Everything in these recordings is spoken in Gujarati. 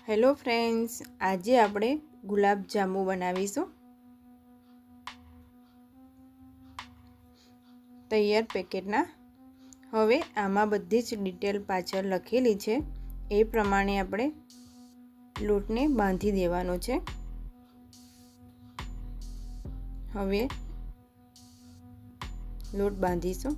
હેલો ફ્રેન્ડ્સ, આજે આપણે ગુલાબ જાંબુ બનાવીશું। તૈયાર પેકેટના। હવે આમાં બધી જ ડિટેલ પાછળ લખેલી છે, એ પ્રમાણે આપણે લોટને બાંધી દેવાનો છે। હવે લોટ બાંધીશું।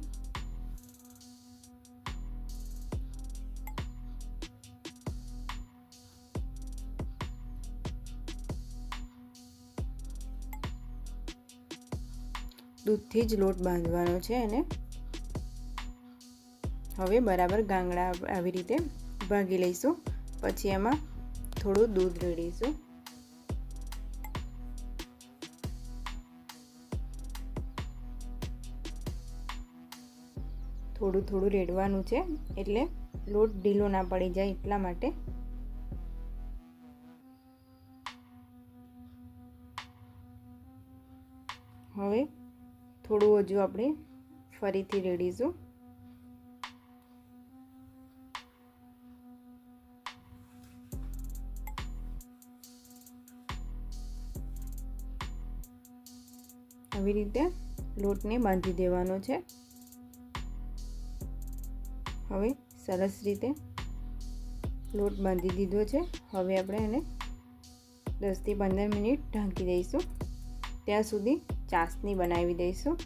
દૂધથી જ લોટ બાંધવાનો છે અને હવે બરાબર ગાંગડા આવી રીતે ભાગી લઈશું। પછી એમાં થોડું દૂધ રેડીશું। થોડું થોડું રેડવાનું છે, એટલે લોટ ઢીલો ના પડી જાય એટલા માટે। હવે થોડું હજુ આપણે ફરીથી રેડીશું। આવી રીતે લોટને બાંધી દેવાનો છે। હવે સરસ રીતે લોટ બાંધી દીધો છે। હવે આપણે એને 10 થી 15 મિનિટ ઢાંકી દઈશું। ત્યાં સુધી ચાસણી બનાવી દઈશું।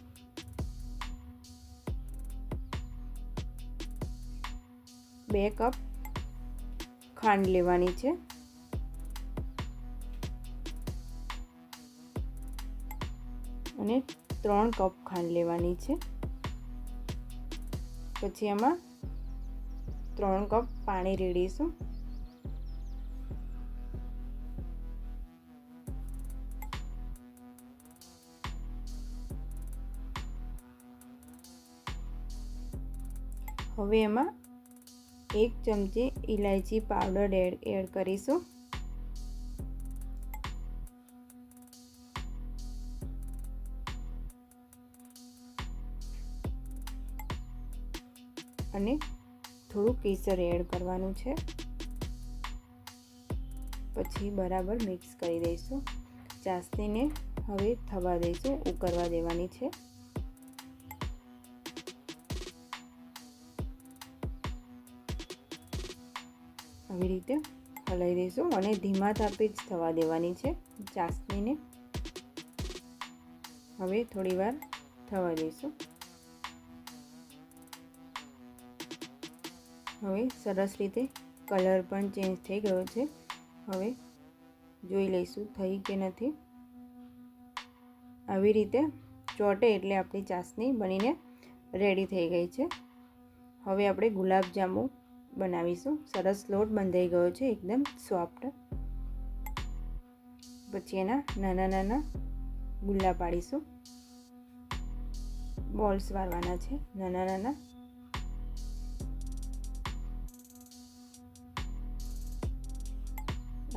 બે કપ ખાંડ લેવાની છે અને 3 કપ ખાંડ લેવાની છે। પછી એમાં 3 કપ પાણી રેડીશું। હવે એમાં 1 ચમચી ઇલાયચી પાવડર એડ કરીશું। અને થોડું કેસર એડ કરવાનું છે। પછી બરાબર મિક્સ કરી દઈશું। ચાસણીને હવે થવા દઈશું, ઉકળવા દેવાની છે। આવી રીતે હલાવી દઈશું અને ધીમા તાપે જ થવા દેવાની છે ચાસણીને। હવે થોડી વાર થવા દઈશું। હવે સરસ રીતે કલર પણ ચેન્જ થઈ ગયો છે। હવે જોઈ લઈશું થઈ કે નથી। આવી રીતે ચોટે એટલે આપણી ચાસણી બનીને રેડી થઈ ગઈ છે। હવે આપણે ગુલાબ જાંબુ બનાવીશું। સરસ લોટ બંધાઈ ગયો છે, એકદમ સોફ્ટ। પછી એના નાના નાના ગુલ્લા પાડીશું। બોલ્સ વાળવાના છે નાના નાના।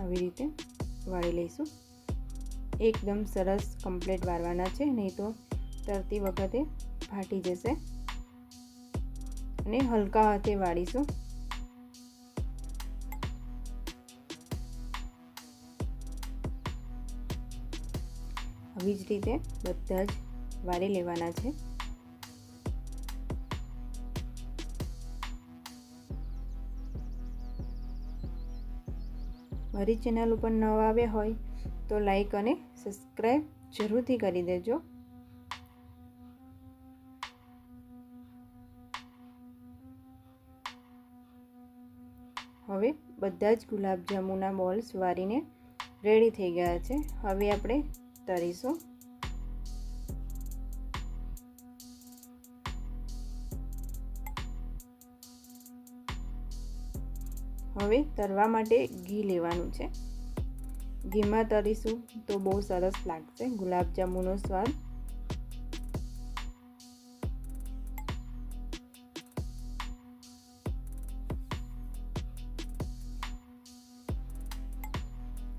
આવી રીતે વાળી લઈશું। એકદમ સરસ કમ્પ્લીટ વાળવાના છે, નહીં તો તરતી વખતે ફાટી જશે। અને હલકા હાથે વાળીશું। આવી જ રીતે બધા જ વાળી લેવાના છે। મારી ચેનલ ઉપર નવા આવ્યા હોય તો લાઈક અને સબસ્ક્રાઈબ જરૂરથી કરી દેજો। હવે બધા જ ગુલાબ જાંબુના બોલ્સ વાળીને રેડી થઈ ગયા છે। હવે આપણે તળીશું। હવે તળવા માટે ઘી લેવાનું છે। ઘીમાં તળીશું તો બહુ સરસ લાગશે ગુલાબ જાંબુનો સ્વાદ।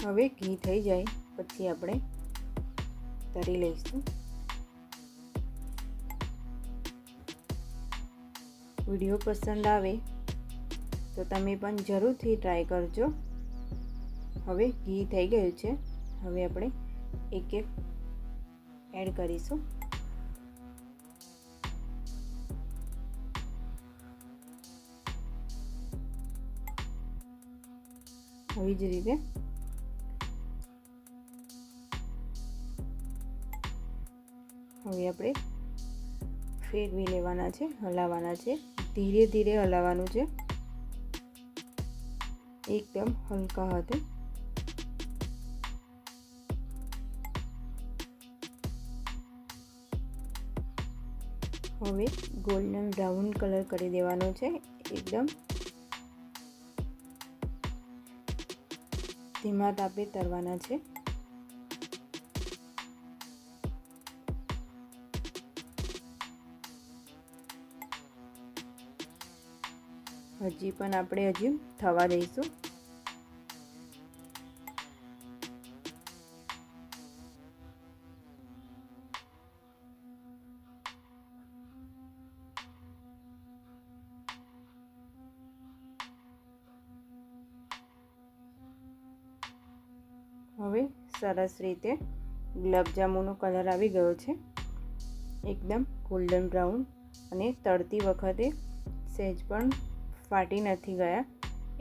હવે ઘી થઈ જાય પછી આપણે તળી લઈશું। વિડીયો પસંદ આવે તો તમે પણ જરૂરથી ટ્રાય કરજો। હવે ઘી થઈ ગયું છે. હવે આપણે એક એક એડ કરીશું. આવી જ રીતે હવે આપણે ફેરવી લેવાના છે, હલાવવાના છે. ધીરે ધીરે હલાવવાનું છે, એકદમ હલકા હાથે. હવે ગોલ્ડન બ્રાઉન કલર કરી દેવાનો છે. એકદમ ધીમા તાપે તળવાના છે. હજી પણ આપણે થવા દઈશું. હવે સરસ રીતે ગુલાબજાંબુનો કલર આવી ગયો છે, એકદમ ગોલ્ડન બ્રાઉન. અને તળતી વખતે સહેજ પણ ફાટી નથી ગયા,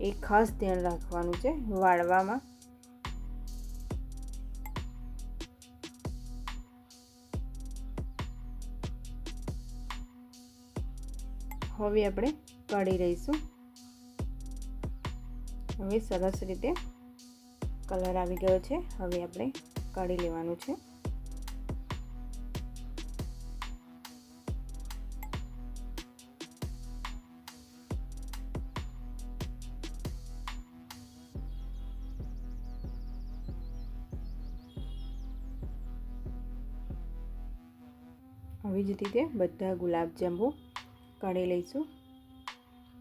એ ખાસ ધ્યાન રાખવાનું છે વાળવામાં. હવે આપણે કાઢી લઈશું. હવે સરસ રીતે કલર આવી ગયો છે. હવે આપણે કાઢી લેવાનું છે. આવી જ રીતે બધા ગુલાબજાંબુ કાઢી લઈશું.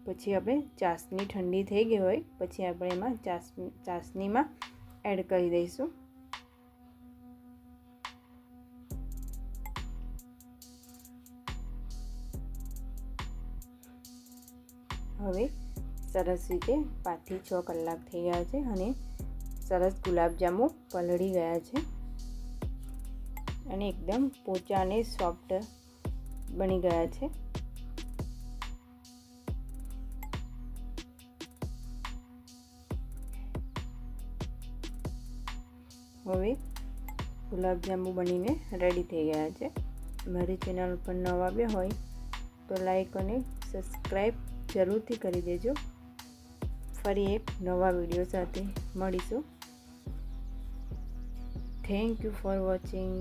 પછી આપણે ચાસણી ઠંડી થઈ ગઈ હોય પછી આપણે એમાં ચાસણીમાં એડ કરી દઈશું. હવે સરસ રીતે 5 થી 6 કલાક થઈ ગયા છે અને સરસ ગુલાબજાંબુ પલળી ગયા છે અને એકદમ પોચા અને સોફ્ટ બની ગયા છે. હવે ગુલાબજાંબુ બનીને રેડી થઈ ગયા છે. મારી ચેનલ પર નવા આવ્યા હોય તો લાઈક અને સબસ્ક્રાઈબ જરૂરથી કરી દેજો. ફરી એક નવા વિડીયો સાથે મળીશું. Thank you for watching.